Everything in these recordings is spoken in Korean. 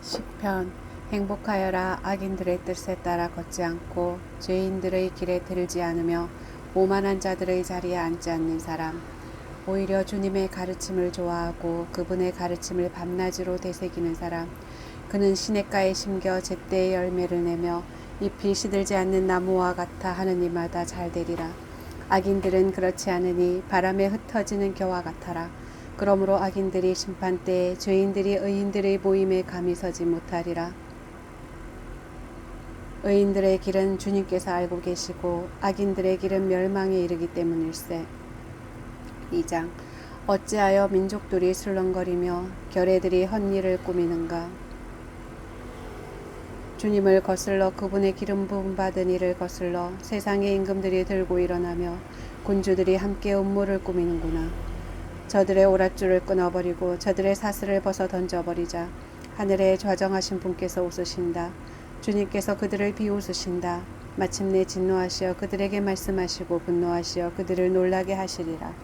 시편. 행복하여라. 악인들의 뜻에 따라 걷지 않고 죄인들의 길에 들지 않으며 오만한 자들의 자리에 앉지 않는 사람. 오히려 주님의 가르침을 좋아하고 그분의 가르침을 밤낮으로 되새기는 사람. 그는 시냇가에 심겨 제때의 열매를 내며 잎이 시들지 않는 나무와 같아 하느님마다 잘 되리라. 악인들은 그렇지 않으니 바람에 흩어지는 겨와 같아라. 그러므로 악인들이 심판때에 죄인들이 의인들의 모임에 감히 서지 못하리라. 의인들의 길은 주님께서 알고 계시고 악인들의 길은 멸망에 이르기 때문일세. 2장. 어찌하여 민족들이 술렁거리며 결애들이 헛일을 꾸미는가. 주님을 거슬러 그분의 기름 부음 받은 이를 거슬러 세상의 임금들이 들고 일어나며 군주들이 함께 음모를 꾸미는구나. 저들의 오랏줄을 끊어버리고 저들의 사슬을 벗어 던져버리자. 하늘에 좌정하신 분께서 웃으신다. 주님께서 그들을 비웃으신다. 마침내 진노하시어 그들에게 말씀하시고 분노하시어 그들을 놀라게 하시리라.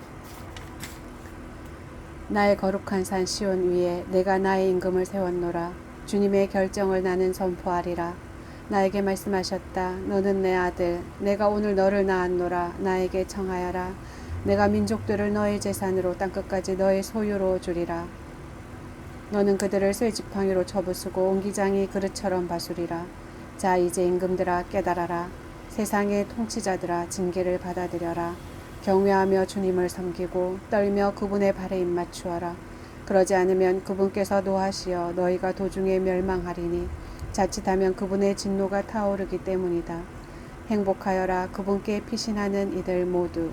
나의 거룩한 산 시온 위에 내가 나의 임금을 세웠노라. 주님의 결정을 나는 선포하리라. 나에게 말씀하셨다. 너는 내 아들, 내가 오늘 너를 낳았노라. 나에게 청하여라. 내가 민족들을 너의 재산으로 땅끝까지 너의 소유로 주리라. 너는 그들을 쇠지팡이로 쳐부수고 옹기장이 그릇처럼 바수리라. 자, 이제 임금들아 깨달아라. 세상의 통치자들아 징계를 받아들여라. 경외하며 주님을 섬기고 떨며 그분의 발에 입맞추어라. 그러지 않으면 그분께서 노하시어 너희가 도중에 멸망하리니 자칫하면 그분의 진노가 타오르기 때문이다. 행복하여라. 그분께 피신하는 이들 모두.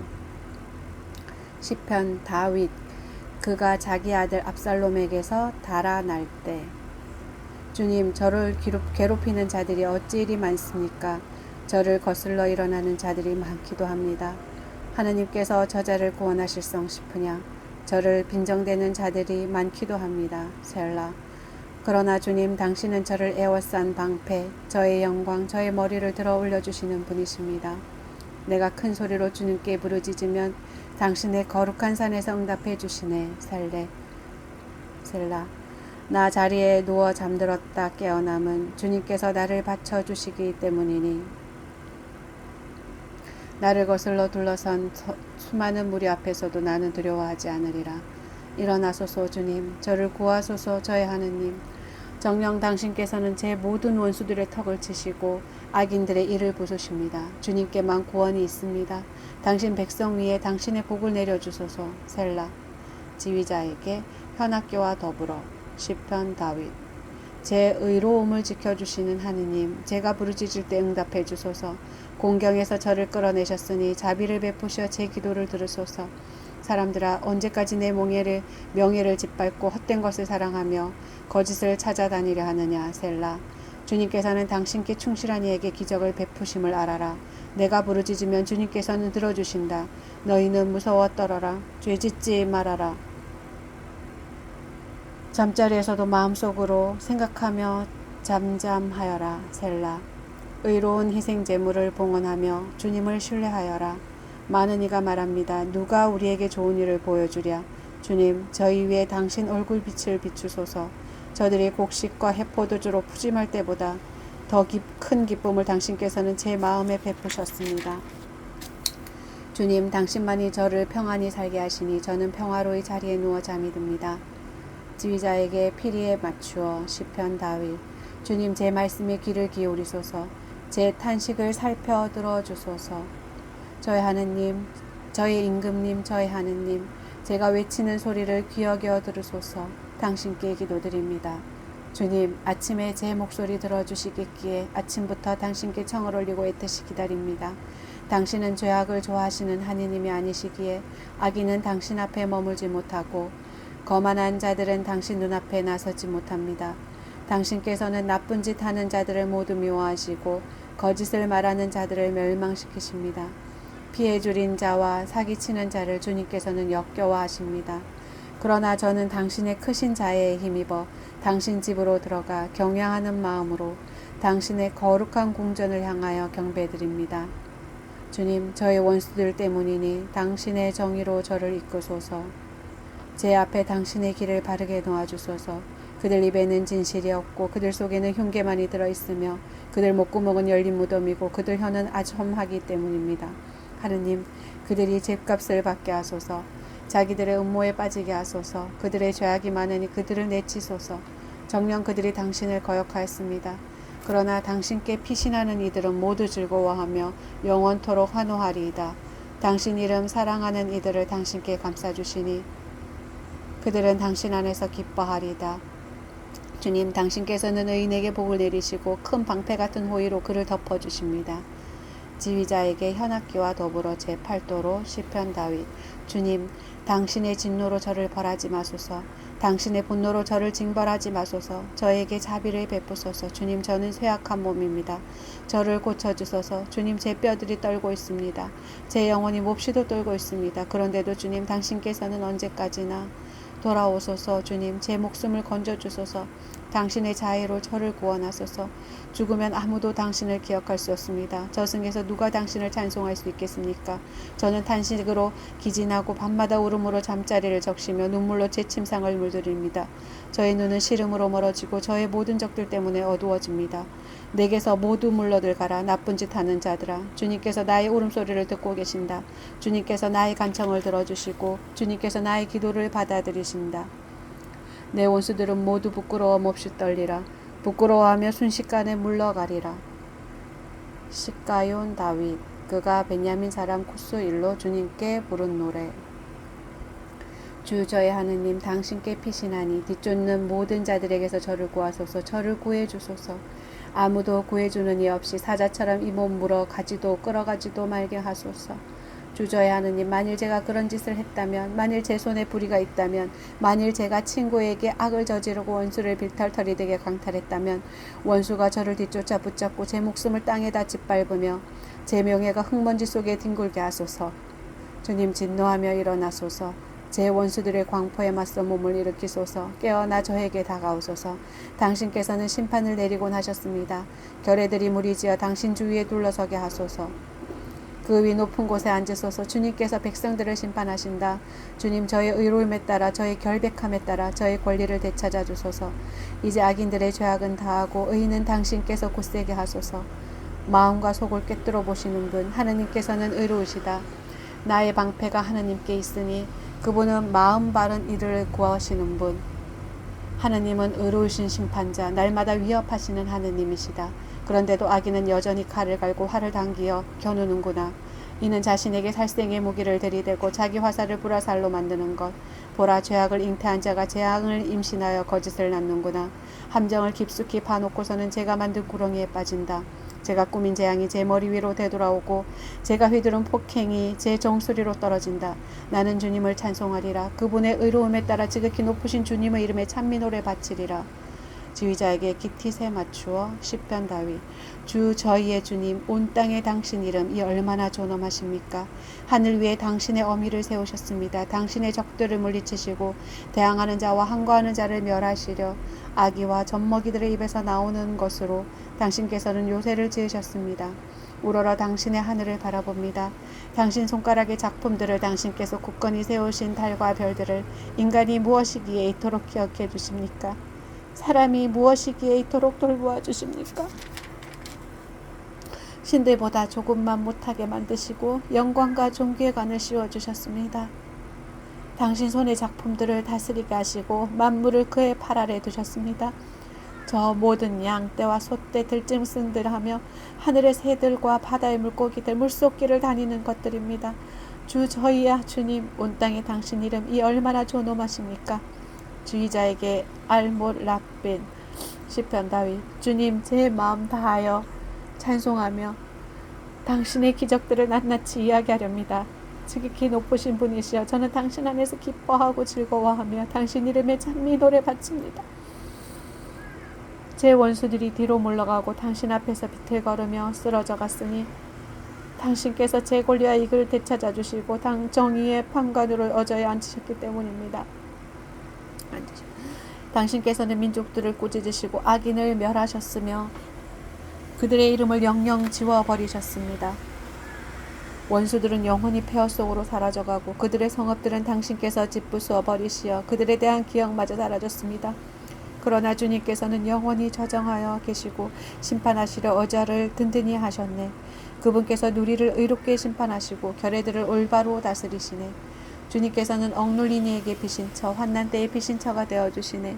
시편. 다윗. 그가 자기 아들 압살롬에게서 달아날 때. 주님, 저를 괴롭히는 자들이 어찌 이리 많습니까? 저를 거슬러 일어나는 자들이 많기도 합니다. 하느님께서 저자를 구원하실성 싶으냐. 저를 빈정대는 자들이 많기도 합니다. 셀라. 그러나 주님, 당신은 저를 에워싼 방패, 저의 영광, 저의 머리를 들어 올려주시는 분이십니다. 내가 큰 소리로 주님께 부르짖으면 당신의 거룩한 산에서 응답해 주시네. 셀라. 나 자리에 누워 잠들었다 깨어남은 주님께서 나를 받쳐주시기 때문이니 나를 거슬러 둘러선 수많은 무리 앞에서도 나는 두려워하지 않으리라. 일어나소서 주님, 저를 구하소서 저의 하느님. 정녕 당신께서는 제 모든 원수들의 턱을 치시고 악인들의 이를 부수십니다. 주님께만 구원이 있습니다. 당신 백성 위에 당신의 복을 내려주소서. 셀라. 지휘자에게 현악기와 더불어. 시편. 다윗. 제 의로움을 지켜주시는 하느님, 제가 부르짖을 때 응답해 주소서. 공경에서 저를 끌어내셨으니 자비를 베푸셔 제 기도를 들으소서. 사람들아, 언제까지 내 명예를 짓밟고 헛된 것을 사랑하며 거짓을 찾아다니려 하느냐. 셀라. 주님께서는 당신께 충실한 이에게 기적을 베푸심을 알아라. 내가 부르짖으면 주님께서는 들어주신다. 너희는 무서워 떨어라. 죄짓지 말아라. 잠자리에서도 마음속으로 생각하며 잠잠하여라. 셀라. 의로운 희생 제물을 봉헌하며 주님을 신뢰하여라. 많은 이가 말합니다. 누가 우리에게 좋은 일을 보여주랴. 주님, 저희 위에 당신 얼굴빛을 비추소서. 저들이 곡식과 해포도주로 푸짐할 때보다 더 큰 기쁨을 당신께서는 제 마음에 베푸셨습니다. 주님, 당신만이 저를 평안히 살게 하시니 저는 평화로이 자리에 누워 잠이 듭니다. 지휘자에게 피리에 맞추어. 시편. 다윗. 주님, 제 말씀에 귀를 기울이소서. 제 탄식을 살펴 들어주소서. 저의 하느님, 저의 임금님, 저의 하느님, 제가 외치는 소리를 귀 여겨 들으소서. 당신께 기도드립니다. 주님, 아침에 제 목소리 들어주시겠기에 아침부터 당신께 청을 올리고 애태시 기다립니다. 당신은 죄악을 좋아하시는 하느님이 아니시기에 악인은 당신 앞에 머물지 못하고 거만한 자들은 당신 눈앞에 나서지 못합니다. 당신께서는 나쁜 짓 하는 자들을 모두 미워하시고 거짓을 말하는 자들을 멸망시키십니다. 피해 줄인 자와 사기치는 자를 주님께서는 역겨워하십니다. 그러나 저는 당신의 크신 자애에 힘입어 당신 집으로 들어가 경외하는 마음으로 당신의 거룩한 궁전을 향하여 경배드립니다. 주님, 저의 원수들 때문이니 당신의 정의로 저를 이끄소서. 제 앞에 당신의 길을 바르게 놓아주소서. 그들 입에는 진실이 없고 그들 속에는 흉계만이 들어있으며 그들 목구멍은 열린 무덤이고 그들 혀는 아주 험하기 때문입니다. 하느님, 그들이 죗값을 받게 하소서. 자기들의 음모에 빠지게 하소서. 그들의 죄악이 많으니 그들을 내치소서. 정녕 그들이 당신을 거역하였습니다. 그러나 당신께 피신하는 이들은 모두 즐거워하며 영원토록 환호하리이다. 당신 이름 사랑하는 이들을 당신께 감싸주시니 그들은 당신 안에서 기뻐하리이다. 주님, 당신께서는 의인에게 복을 내리시고 큰 방패 같은 호의로 그를 덮어주십니다. 지휘자에게 현악기와 더불어 제8도로 시편 다윗. 주님, 당신의 진노로 저를 벌하지 마소서. 당신의 분노로 저를 징벌하지 마소서. 저에게 자비를 베푸소서. 주님, 저는 쇠약한 몸입니다. 저를 고쳐주소서. 주님, 제 뼈들이 떨고 있습니다. 제 영혼이 몹시도 떨고 있습니다. 그런데도 주님, 당신께서는 언제까지나 돌아오소서. 주님, 제 목숨을 건져주소서. 당신의 자애로 저를 구원하소서. 죽으면 아무도 당신을 기억할 수 없습니다. 저승에서 누가 당신을 찬송할 수 있겠습니까? 저는 탄식으로 기진하고 밤마다 울음으로 잠자리를 적시며 눈물로 제 침상을 물들입니다. 저의 눈은 시름으로 멀어지고 저의 모든 적들 때문에 어두워집니다. 내게서 모두 물러들가라. 나쁜 짓 하는 자들아. 주님께서 나의 울음소리를 듣고 계신다. 주님께서 나의 간청을 들어주시고 주님께서 나의 기도를 받아들이신다. 내 원수들은 모두 부끄러워 몹시 떨리라. 부끄러워하며 순식간에 물러가리라. 시가yon 다윗. 그가 베냐민 사람 쿠스일로 주님께 부른 노래. 주 저의 하느님, 당신께 피신하니 뒤쫓는 모든 자들에게서 저를 구하소서. 저를 구해주소서. 아무도 구해주는 이 없이 사자처럼 이 몸 물어 가지도 끌어가지도 말게 하소서. 주 저의 하느님, 만일 제가 그런 짓을 했다면, 만일 제 손에 불의가 있다면, 만일 제가 친구에게 악을 저지르고 원수를 빌탈털이 되게 강탈했다면 원수가 저를 뒤쫓아 붙잡고 제 목숨을 땅에다 짓밟으며 제 명예가 흙먼지 속에 뒹굴게 하소서. 주님, 진노하며 일어나소서. 제 원수들의 광포에 맞서 몸을 일으키소서. 깨어나 저에게 다가오소서. 당신께서는 심판을 내리곤 하셨습니다. 결의들이 무리지어 당신 주위에 둘러서게 하소서. 그 위 높은 곳에 앉으소서. 주님께서 백성들을 심판하신다. 주님, 저의 의로움에 따라 저의 결백함에 따라 저의 권리를 되찾아 주소서. 이제 악인들의 죄악은 다하고 의인은 당신께서 곧세게 하소서. 마음과 속을 꿰뚫어 보시는 분, 하느님께서는 의로우시다. 나의 방패가 하느님께 있으니 그분은 마음 바른 이를 구하시는 분. 하느님은 의로우신 심판자, 날마다 위협하시는 하느님이시다. 그런데도 악인은 여전히 칼을 갈고 활을 당기어 겨누는구나. 이는 자신에게 살생의 무기를 들이대고 자기 화살을 불화살로 만드는 것. 보라, 죄악을 잉태한 자가 재앙을 임신하여 거짓을 낳는구나. 함정을 깊숙이 파놓고서는 제가 만든 구렁이에 빠진다. 제가 꾸민 재앙이 제 머리 위로 되돌아오고 제가 휘두른 폭행이 제 정수리로 떨어진다. 나는 주님을 찬송하리라. 그분의 의로움에 따라 지극히 높으신 주님의 이름에 찬미 노래 바치리라. 지휘자에게 기티세 맞추어 시편 다윗. 주 저희의 주님, 온 땅에 당신 이름 이 얼마나 존엄하십니까? 하늘 위에 당신의 어미를 세우셨습니다. 당신의 적들을 물리치시고 대항하는 자와 항거하는 자를 멸하시려 아기와 젖먹이들의 입에서 나오는 것으로 당신께서는 요새를 지으셨습니다. 우러러 당신의 하늘을 바라봅니다. 당신 손가락의 작품들을, 당신께서 굳건히 세우신 달과 별들을 인간이 무엇이기에 이토록 기억해 주십니까? 사람이 무엇이기에 이토록 돌보아 주십니까? 신들보다 조금만 못하게 만드시고 영광과 존귀의 관을 씌워주셨습니다. 당신 손의 작품들을 다스리게 하시고 만물을 그의 팔 아래 두셨습니다. 저 모든 양, 떼와 소떼, 들짐승들 하며 하늘의 새들과 바다의 물고기들, 물속길을 다니는 것들입니다. 주 저희야 주님, 온 땅에 당신 이름 이 얼마나 존엄하십니까? 주의자에게 알못랍빈. 시편 다윗. 주님, 제 마음 다하여 찬송하며 당신의 기적들을 낱낱이 이야기하렵니다. 지극히 높으신 분이시여, 저는 당신 안에서 기뻐하고 즐거워하며 당신 이름에 찬미 노래 바칩니다. 제 원수들이 뒤로 물러가고 당신 앞에서 비틀거리며 쓰러져 갔으니 당신께서 제 권리와 이익을 되찾아 주시고 정의의 판관으로 어저에 앉으셨기 때문입니다. 당신께서는 민족들을 꾸짖으시고 악인을 멸하셨으며 그들의 이름을 영영 지워버리셨습니다. 원수들은 영원히 폐허 속으로 사라져가고 그들의 성읍들은 당신께서 짓부수어 버리시어 그들에 대한 기억마저 사라졌습니다. 그러나 주님께서는 영원히 저정하여 계시고 심판하시려 어자를 든든히 하셨네. 그분께서 누리를 의롭게 심판하시고 결례들을 올바로 다스리시네. 주님께서는 억눌린 이에게 비신처, 환난 때의 비신처가 되어주시네.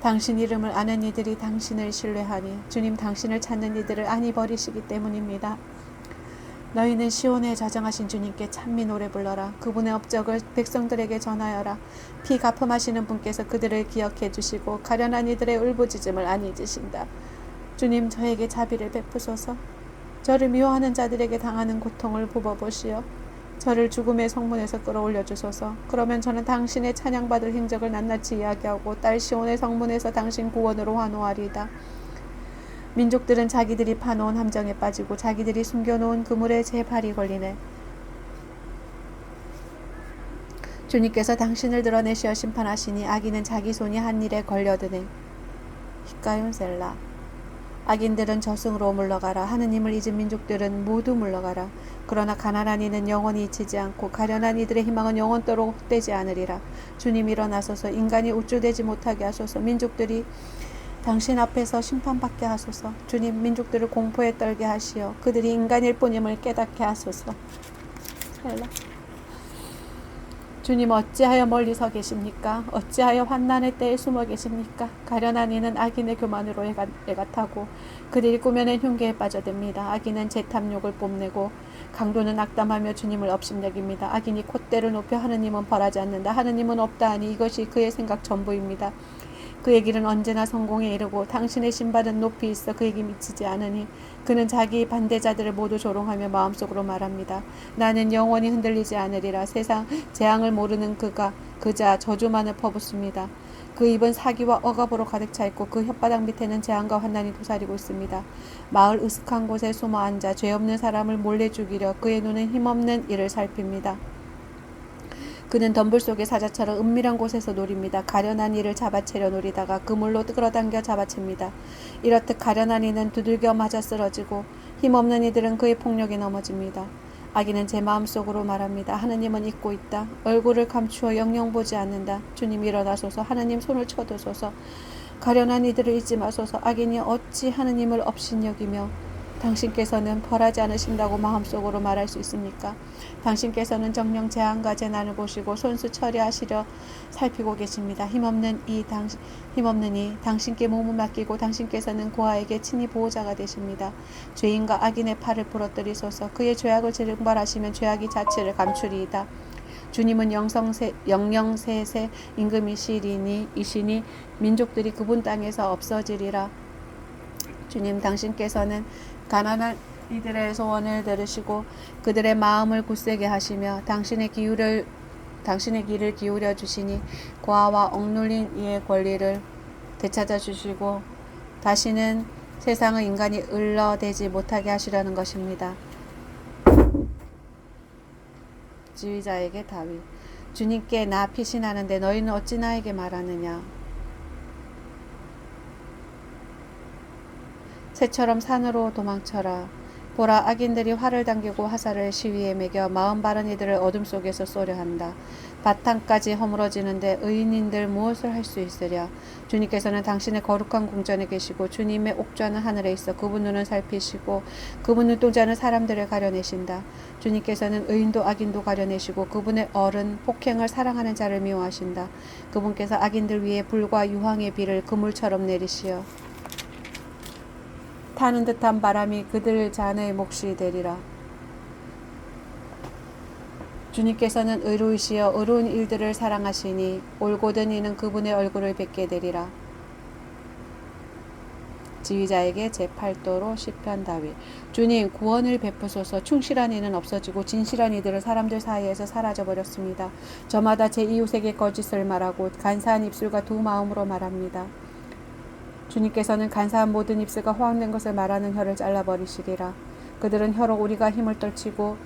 당신 이름을 아는 이들이 당신을 신뢰하니 주님 당신을 찾는 이들을 안히 버리시기 때문입니다. 너희는 시온에 저장하신 주님께 찬미 노래 불러라. 그분의 업적을 백성들에게 전하여라. 피 갚음하시는 분께서 그들을 기억해 주시고 가련한 이들의 울부짖음을 안 잊으신다. 주님 저에게 자비를 베푸소서. 저를 미워하는 자들에게 당하는 고통을 뽑아보시어 저를 죽음의 성문에서 끌어올려 주소서. 그러면 저는 당신의 찬양받을 행적을 낱낱이 이야기하고 딸 시온의 성문에서 당신 구원으로 환호하리이다. 민족들은 자기들이 파놓은 함정에 빠지고 자기들이 숨겨놓은 그물에 제 발이 걸리네. 주님께서 당신을 드러내시어 심판하시니 악인은 자기 손이 한 일에 걸려드네. 히카윤 셀라. 악인들은 저승으로 물러가라. 하느님을 잊은 민족들은 모두 물러가라. 그러나 가난한 이는 영원히 잊히지 않고 가련한 이들의 희망은 영원토록 헛되지 않으리라. 주님 일어나소서. 인간이 우쭐대지 못하게 하소서. 민족들이 당신 앞에서 심판받게 하소서. 주님 민족들을 공포에 떨게 하시어 그들이 인간일 뿐임을 깨닫게 하소서. 주님 어찌하여 멀리 서 계십니까? 어찌하여 환난의 때에 숨어 계십니까? 가련한 이는 악인의 교만으로 애가 타고 그들이 꾸며낸 흉계에 빠져듭니다. 악인은 제 탐욕을 뽐내고 강도는 악담하며 주님을 업신여깁니다. 악인이 콧대를 높여 하느님은 벌하지 않는다. 하느님은 없다 하니 이것이 그의 생각 전부입니다. 그의 길은 언제나 성공에 이르고 당신의 신발은 높이 있어 그에게 미치지 않으니 그는 자기 반대자들을 모두 조롱하며 마음속으로 말합니다. 나는 영원히 흔들리지 않으리라. 세상 재앙을 모르는 그자 저주만을 퍼붓습니다. 그 입은 사기와 억압으로 가득 차 있고 그 혓바닥 밑에는 재앙과 환난이 도사리고 있습니다. 마을 으슥한 곳에 숨어 앉아 죄 없는 사람을 몰래 죽이려 그의 눈은 힘없는 이를 살핍니다. 그는 덤불 속의 사자처럼 은밀한 곳에서 노립니다. 가련한 이를 잡아채려 노리다가 그물로 끌어당겨 잡아챕니다. 이렇듯 가련한 이는 두들겨 맞아 쓰러지고 힘없는 이들은 그의 폭력에 넘어집니다. 악인은 제 마음속으로 말합니다. 하느님은 잊고 있다. 얼굴을 감추어 영영 보지 않는다. 주님 일어나소서. 하느님 손을 쳐두소서. 가련한 이들을 잊지 마소서. 악인이 어찌 하느님을 업신여기며 당신께서는 벌하지 않으신다고 마음속으로 말할 수 있습니까? 당신께서는 정령 재앙과 재난을 보시고 손수 처리하시려 살피고 계십니다. 힘없는 이 당신께 몸을 맡기고 당신께서는 고아에게 친히 보호자가 되십니다. 죄인과 악인의 팔을 부러뜨리소서. 그의 죄악을 증발하시면 죄악이 자체를 감추리이다. 주님은 영영세세 임금이시니 민족들이 그분 땅에서 없어지리라. 주님 당신께서는 가난한 이들의 소원을 들으시고 그들의 마음을 굳세게 하시며 당신의 길을 기울여 주시니 고아와 억눌린 이의 권리를 되찾아 주시고 다시는 세상의 인간이 을러대지 못하게 하시려는 것입니다. 지휘자에게 다윗. 주님께 나 피신하는데 너희는 어찌 나에게 말하느냐. 새처럼 산으로 도망쳐라. 보라 악인들이 활을 당기고 화살을 시위에 매겨 마음 바른 이들을 어둠 속에서 쏘려 한다. 바탕까지 허물어지는데 의인들 무엇을 할 수 있으랴. 주님께서는 당신의 거룩한 궁전에 계시고 주님의 옥좌는 하늘에 있어 그분 눈은 살피시고 그분 눈동자는 사람들을 가려내신다. 주님께서는 의인도 악인도 가려내시고 그분의 얼은 폭행을 사랑하는 자를 미워하신다. 그분께서 악인들 위에 불과 유황의 비를 그물처럼 내리시어 타는 듯한 바람이 그들 잔의 몫이 되리라. 주님께서는 의로우시어 의로운 일들을 사랑하시니 올곧은 이는 그분의 얼굴을 뵙게 되리라. 지휘자에게 제8도로 시편 다윗. 주님 구원을 베푸소서. 충실한 이는 없어지고 진실한 이들은 사람들 사이에서 사라져버렸습니다. 저마다 제 이웃에게 거짓을 말하고 간사한 입술과 두 마음으로 말합니다. 주님께서는 간사한 모든 입술과 허황된 것을 말하는 혀를 잘라버리시리라. 그들은 혀로 우리가 힘을 떨치고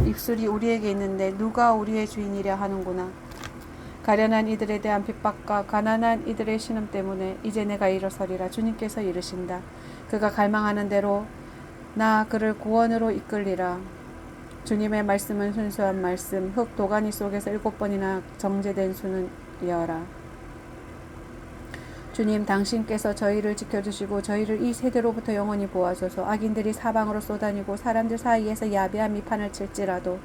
입술이 우리에게 있는데 누가 우리의 주인이랴 하는구나. 가련한 이들에 대한 핍박과 가난한 이들의 신음 때문에 이제 내가 일어서리라. 주님께서 이르신다. 그가 갈망하는 대로 나 그를 구원으로 이끌리라. 주님의 말씀은 순수한 말씀, 흙 도가니 속에서 7번이나 정제된 수는 이어라. 주님, 당신께서 저희를 지켜주시고 저희를 이 세대로부터 영원히 보호하소서. 악인들이 사방으로 쏘다니고 사람들 사이에서 야비한 미판을 칠지라도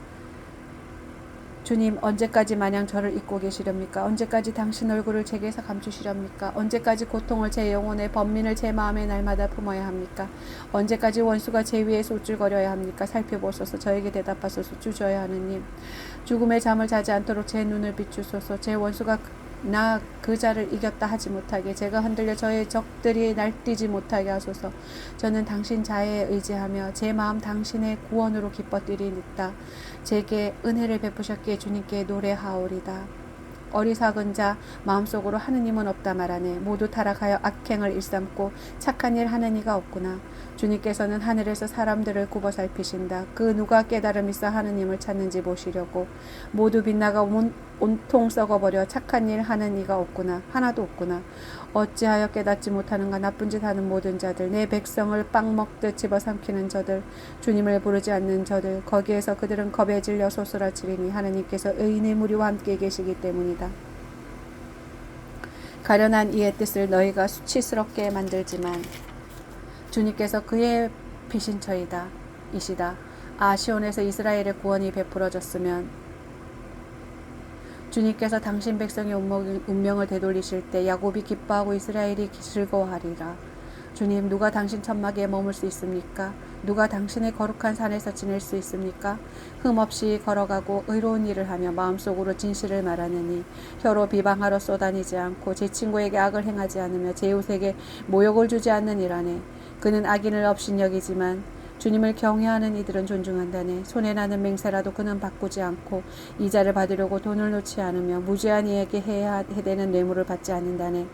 주님, 언제까지 마냥 저를 잊고 계시렵니까? 언제까지 당신 얼굴을 제게서 감추시렵니까? 언제까지 고통을 제 영혼에, 번민을 제 마음에 날마다 품어야 합니까? 언제까지 원수가 제 위에서 우쭐거려야 합니까? 살펴보소서. 저에게 대답하소서. 주 저의 하느님, 죽음의 잠을 자지 않도록 제 눈을 비추소서. 제 원수가 나 그 자를 이겼다 하지 못하게, 제가 흔들려 저의 적들이 날뛰지 못하게 하소서. 저는 당신 자에 의지하며 제 마음 당신의 구원으로 기뻐 뛰리이다. 제게 은혜를 베푸셨기에 주님께 노래하오리다. 어리석은 자 마음속으로 하느님은 없다 말하네. 모두 타락하여 악행을 일삼고 착한 일 하는 이가 없구나. 주님께서는 하늘에서 사람들을 굽어 살피신다. 그 누가 깨달음 있어 하느님을 찾는지 보시려고. 모두 빗나가 온통 썩어버려 착한 일 하는 이가 없구나. 하나도 없구나. 어찌하여 깨닫지 못하는가. 나쁜 짓 하는 모든 자들, 내 백성을 빵 먹듯 집어삼키는 저들, 주님을 부르지 않는 저들, 거기에서 그들은 겁에 질려 소스라치리니 하느님께서 의인의 무리와 함께 계시기 때문이다. 가련한 이의 뜻을 너희가 수치스럽게 만들지만 주님께서 그의 피신처이다 이시다. 시온에서 이스라엘의 구원이 베풀어졌으면 주님께서 당신 백성의 운명을 되돌리실 때 야곱이 기뻐하고 이스라엘이 즐거워하리라. 주님, 누가 당신 천막에 머물 수 있습니까? 누가 당신의 거룩한 산에서 지낼 수 있습니까? 흠없이 걸어가고 의로운 일을 하며 마음속으로 진실을 말하느니 혀로 비방하러 쏘다니지 않고 제 친구에게 악을 행하지 않으며 제 이웃에게 모욕을 주지 않는 이라네. 그는 악인을 업신여기지만 주님을 경외하는 이들은 존중한다네. 손해나는 맹세라도 그는 바꾸지 않고 이자를 받으려고 돈을 놓지 않으며 무죄한 이에게 해야 되는 뇌물을 받지 않는다네.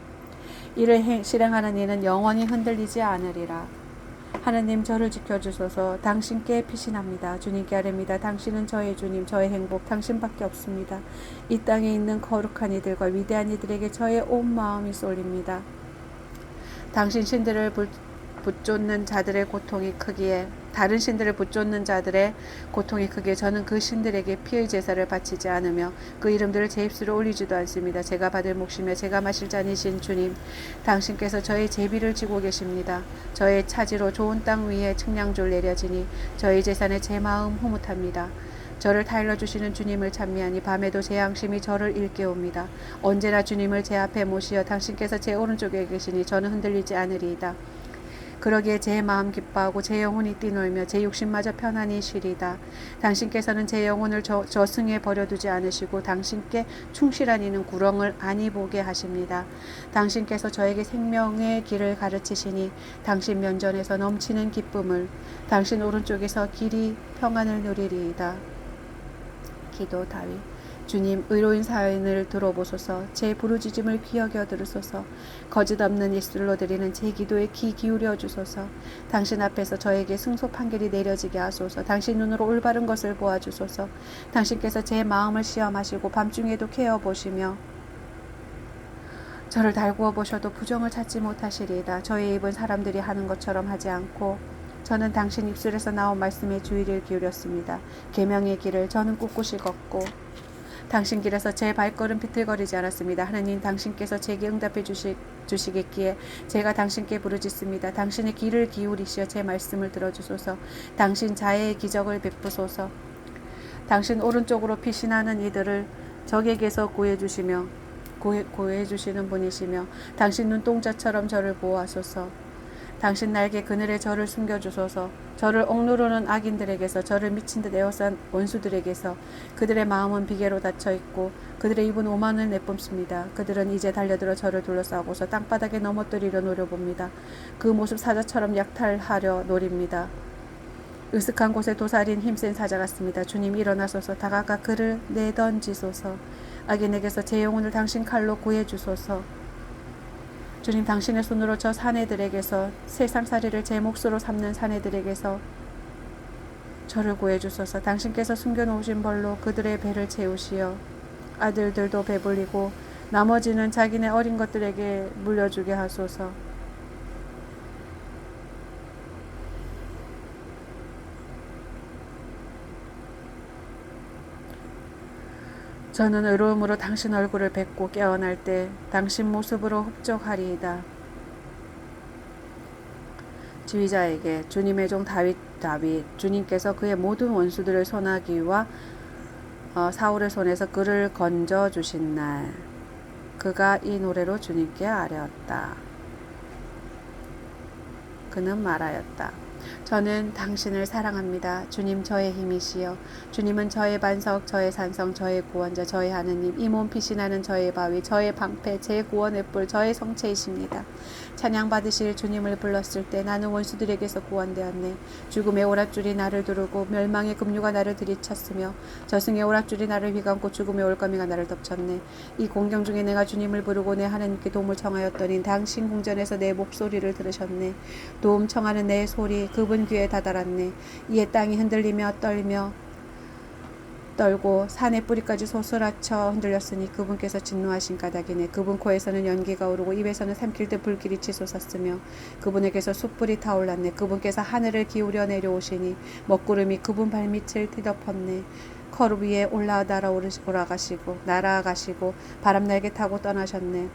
이를 실행하는 이는 영원히 흔들리지 않으리라. 하느님, 저를 지켜주소서. 당신께 피신합니다. 주님께 아뢰입니다. 당신은 저의 주님, 저의 행복, 당신밖에 없습니다. 이 땅에 있는 거룩한 이들과 위대한 이들에게 저의 온 마음이 쏠립니다. 당신 신들을 붙쫓는 자들의 고통이 크기에, 다른 신들을 붙쫓는 자들의 고통이 크기에 저는 그 신들에게 피의 제사를 바치지 않으며 그 이름들을 제 입술에 올리지도 않습니다. 제가 받을 몫이며 제가 마실 잔이신 주님, 당신께서 저의 제비를 지고 계십니다. 저의 차지로 좋은 땅 위에 측량줄 내려지니 저의 재산에 제 마음 흐뭇합니다. 저를 타일러 주시는 주님을 찬미하니 밤에도 제 양심이 저를 일깨웁니다. 언제나 주님을 제 앞에 모시어 당신께서 제 오른쪽에 계시니 저는 흔들리지 않으리이다. 그러기에 제 마음 기뻐하고 제 영혼이 뛰놀며 제 육신마저 편안히 쉬리다. 당신께서는 제 영혼을 저승에 버려두지 않으시고 당신께 충실한 이는 구렁을 아니 보게 하십니다. 당신께서 저에게 생명의 길을 가르치시니 당신 면전에서 넘치는 기쁨을, 당신 오른쪽에서 길이 평안을 누리리이다. 기도 다윗. 주님, 의로운 사연을 들어보소서. 제 부르짖음을 귀 여겨 들으소서. 거짓 없는 입술로 드리는 제 기도에 귀 기울여 주소서. 당신 앞에서 저에게 승소 판결이 내려지게 하소서. 당신 눈으로 올바른 것을 보아주소서. 당신께서 제 마음을 시험하시고 밤중에도 캐어보시며 저를 달구어 보셔도 부정을 찾지 못하시리이다. 저의 입은 사람들이 하는 것처럼 하지 않고 저는 당신 입술에서 나온 말씀에 주의를 기울였습니다. 계명의 길을 저는 꿋꿋이 걷고 당신 길에서 제 발걸음 비틀거리지 않았습니다. 하느님, 당신께서 제게 응답해 주시겠기에 제가 당신께 부르짖습니다. 당신의 귀를 기울이시어 제 말씀을 들어주소서. 당신 자애의 기적을 베푸소서. 당신 오른쪽으로 피신하는 이들을 적에게서 구해주시며 구해주시는 분이시며 당신 눈동자처럼 저를 보호하소서. 당신 날개 그늘에 저를 숨겨주소서. 저를 억누르는 악인들에게서, 저를 미친 듯 에워싼 원수들에게서. 그들의 마음은 비계로 닫혀있고 그들의 입은 오만을 내뿜습니다. 그들은 이제 달려들어 저를 둘러싸고서 땅바닥에 넘어뜨리려 노려봅니다. 그 모습 사자처럼 약탈하려 노립니다. 으슥한 곳에 도사린 힘센 사자 같습니다. 주님, 일어나소서. 다가가 그를 내던지소서. 악인에게서 제 영혼을 당신 칼로 구해주소서. 주님, 당신의 손으로 저 사내들에게서, 세상살이를 제 몫으로 삼는 사내들에게서 저를 구해주소서. 당신께서 숨겨놓으신 벌로 그들의 배를 채우시어 아들들도 배불리고 나머지는 자기네 어린 것들에게 물려주게 하소서. 저는 의로움으로 당신 얼굴을 뵙고 깨어날 때 당신 모습으로 흡족하리이다. 지휘자에게 주님의 종 다윗 주님께서 그의 모든 원수들을 손아귀와 사울의 손에서 그를 건져 주신 날 그가 이 노래로 주님께 아뢰었다. 그는 말하였다. 저는 당신을 사랑합니다. 주님 저의 힘이시여. 주님은 저의 반석, 저의 산성, 저의 구원자, 저의 하느님, 이 몸 피신하는 저의 바위, 저의 방패, 제 구원의 뿔, 저의 성체이십니다. 찬양 받으실 주님을 불렀을 때 나는 원수들에게서 구원되었네. 죽음의 오랏줄이 나를 두르고 멸망의 급류가 나를 들이쳤으며 저승의 오랏줄이 나를 휘감고 죽음의 올거미가 나를 덮쳤네. 이 공경 중에 내가 주님을 부르고 내 하나님께 도움을 청하였더니 당신 궁전에서 내 목소리를 들으셨네. 도움 청하는 내 소리 그분 귀에 다다랐네. 이에 땅이 흔들리며 떨고 산의 뿌리까지 소스라쳐 흔들렸으니 그분께서 진노하신 까닭이네. 그분 코에서는 연기가 오르고 입에서는 삼킬 듯 불길이 치솟았으며 그분에게서 숯불이 타올랐네. 그분께서 하늘을 기울여 내려오시니 먹구름이 그분 발밑을 뒤덮었네. 커룹 위에 날아가시고 바람날개 타고 떠나셨네.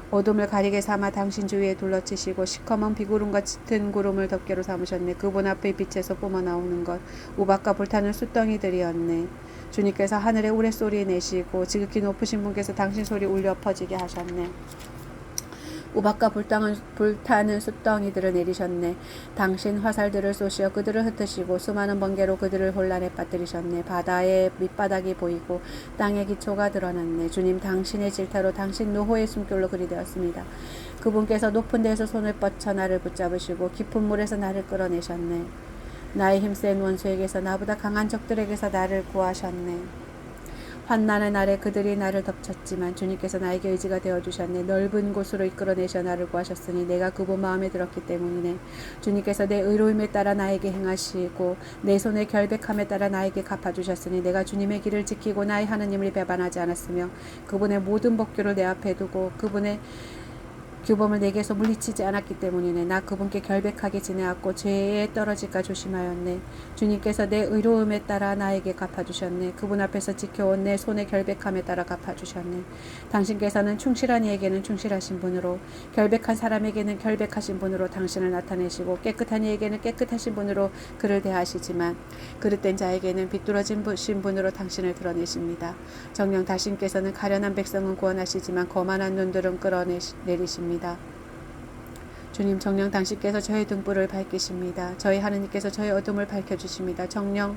어둠을 가리게 삼아 당신 주위에 둘러치시고 시커먼 비구름과 짙은 구름을 덮개로 삼으셨네. 그분 앞의 빛에서 뿜어나오는 것 우박과 불타는 숯덩이들이었네. 주님께서 하늘에 우레소리 내시고 지극히 높으신 분께서 당신 소리 울려 퍼지게 하셨네. 우박과 불타는 숯덩이들을 내리셨네. 당신 화살들을 쏘시어 그들을 흩으시고 수많은 번개로 그들을 혼란에 빠뜨리셨네. 바다의 밑바닥이 보이고 땅의 기초가 드러났네. 주님 당신의 질타로 당신 노호의 숨결로 그리 되었습니다. 그분께서 높은 데에서 손을 뻗쳐 나를 붙잡으시고 깊은 물에서 나를 끌어내셨네. 나의 힘센 원수에게서 나보다 강한 적들에게서 나를 구하셨네. 환난의 날에 그들이 나를 덮쳤지만 주님께서 나에게 의지가 되어주셨네. 넓은 곳으로 이끌어내셔 나를 구하셨으니 내가 그분 마음에 들었기 때문이네. 주님께서 내 의로움에 따라 나에게 행하시고 내 손의 결백함에 따라 나에게 갚아주셨으니 내가 주님의 길을 지키고 나의 하느님을 배반하지 않았으며 그분의 모든 법규를 내 앞에 두고 그분의 규범을 내게서 물리치지 않았기 때문이네. 나 그분께 결백하게 지내왔고 죄에 떨어질까 조심하였네. 주님께서 내 의로움에 따라 나에게 갚아주셨네. 그분 앞에서 지켜온 내 손의 결백함에 따라 갚아주셨네. 당신께서는 충실한 이에게는 충실하신 분으로 결백한 사람에게는 결백하신 분으로 당신을 나타내시고 깨끗한 이에게는 깨끗하신 분으로 그를 대하시지만 그릇된 자에게는 비뚤어진 분으로 당신을 드러내십니다. 정녕 당신께서는 가련한 백성은 구원하시지만 거만한 눈들은 끌어내리십니다. 주님 정녕 당신께서 저의 등불을 밝히십니다. 저희 하느님께서 저의 어둠을 밝혀주십니다. 정녕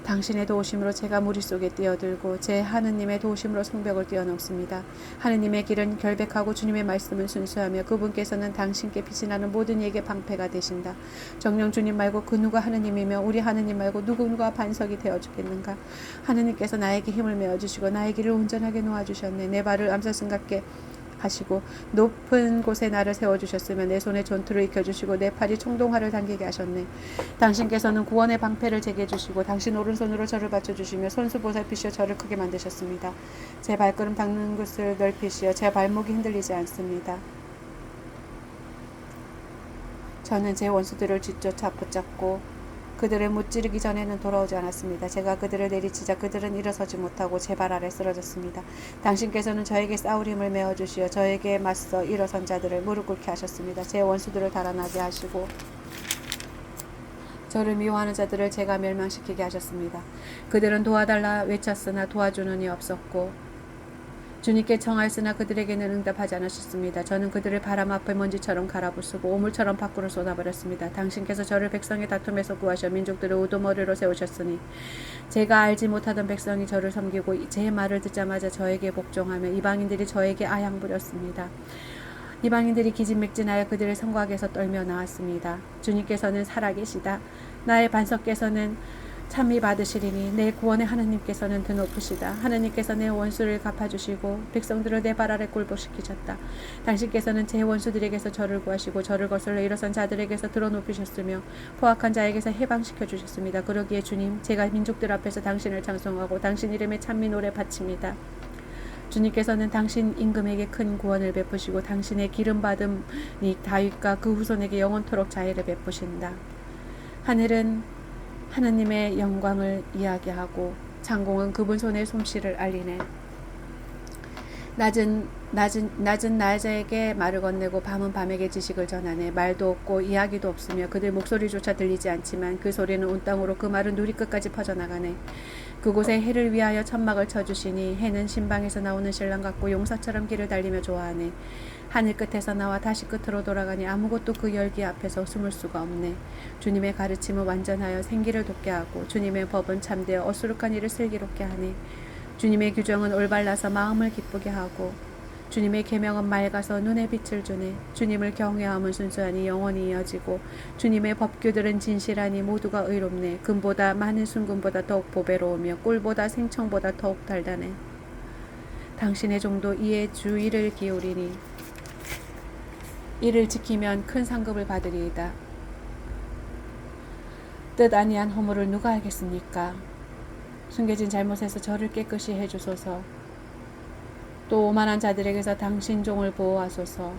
당신의 도우심으로 제가 무리 속에 뛰어들고 제 하느님의 도우심으로 성벽을 뛰어넘습니다. 하느님의 길은 결백하고 주님의 말씀은 순수하며 그분께서는 당신께 빛이 나는 모든 이에게 방패가 되신다. 정녕 주님 말고 그 누가 하느님이며 우리 하느님 말고 누군가 반석이 되어주겠는가. 하느님께서 나에게 힘을 메어주시고 나의 길을 온전하게 놓아주셨네. 내 발을 암사슴 같게 하시고 높은 곳에 나를 세워주셨으며 내 손에 전투를 익혀주시고 내 팔이 총동화를 당기게 하셨네. 당신께서는 구원의 방패를 제게 해주시고 당신 오른손으로 저를 받쳐주시며 손수 보살피시어 저를 크게 만드셨습니다. 제 발걸음 닿는 곳을 넓히시어 제 발목이 흔들리지 않습니다. 저는 제 원수들을 뒤쫓아 붙잡고 그들을 무찌르기 전에는 돌아오지 않았습니다. 제가 그들을 내리치자 그들은 일어서지 못하고 제 발 아래 쓰러졌습니다. 당신께서는 저에게 싸울 힘을 메어주시어 저에게 맞서 일어선 자들을 무릎 꿇게 하셨습니다. 제 원수들을 달아나게 하시고 저를 미워하는 자들을 제가 멸망시키게 하셨습니다. 그들은 도와달라 외쳤으나 도와주는 이 없었고 주님께 청하였으나 그들에게는 응답하지 않으셨습니다. 저는 그들을 바람 앞의 먼지처럼 갈아부수고 오물처럼 밖으로 쏟아버렸습니다. 당신께서 저를 백성의 다툼에서 구하셔 민족들을 우두머리로 세우셨으니 제가 알지 못하던 백성이 저를 섬기고 제 말을 듣자마자 저에게 복종하며 이방인들이 저에게 아양 부렸습니다. 이방인들이 기진맥진하여 그들의 성곽에서 떨며 나왔습니다. 주님께서는 살아계시다. 나의 반석께서는 참히 받으시리니 내 구원의 하나님께서는 드높으시다. 하나님께서 내 원수를 갚아주시고 백성들을 내 발 아래 굴복시키셨다. 당신께서는 제 원수들에게서 저를 구하시고 저를 거슬러 일어선 자들에게서 들어높이셨으며 포악한 자에게서 해방시켜 주셨습니다. 그러기에 주님 제가 민족들 앞에서 당신을 찬송하고 당신 이름에 찬미 노래 바칩니다. 주님께서는 당신 임금에게 큰 구원을 베푸시고 당신의 기름받음이 다윗과 그 후손에게 영원토록 자애를 베푸신다. 하늘은 하느님의 영광을 이야기하고 창공은 그분 손의 솜씨를 알리네. 낮은 낮에게 말을 건네고 밤은 밤에게 지식을 전하네. 말도 없고 이야기도 없으며 그들 목소리조차 들리지 않지만 그 소리는 온 땅으로 그 말은 누리 끝까지 퍼져나가네. 그곳에 해를 위하여 천막을 쳐주시니 해는 신방에서 나오는 신랑 같고 용사처럼 길을 달리며 좋아하네. 하늘 끝에서 나와 다시 끝으로 돌아가니 아무것도 그 열기 앞에서 숨을 수가 없네. 주님의 가르침은 완전하여 생기를 돋게 하고 주님의 법은 참되어 어수룩한 일을 슬기롭게 하네. 주님의 규정은 올바라서 마음을 기쁘게 하고 주님의 계명은 맑아서 눈에 빛을 주네. 주님을 경외함은 순수하니 영원히 이어지고 주님의 법규들은 진실하니 모두가 의롭네. 금보다 많은 순금보다 더욱 보배로우며 꿀보다 생청보다 더욱 달다네. 당신의 종도 이에 주의를 기울이니 이를 지키면 큰 상급을 받으리이다. 뜻 아니한 허물을 누가 알겠습니까? 숨겨진 잘못에서 저를 깨끗이 해주소서. 또 오만한 자들에게서 당신 종을 보호하소서.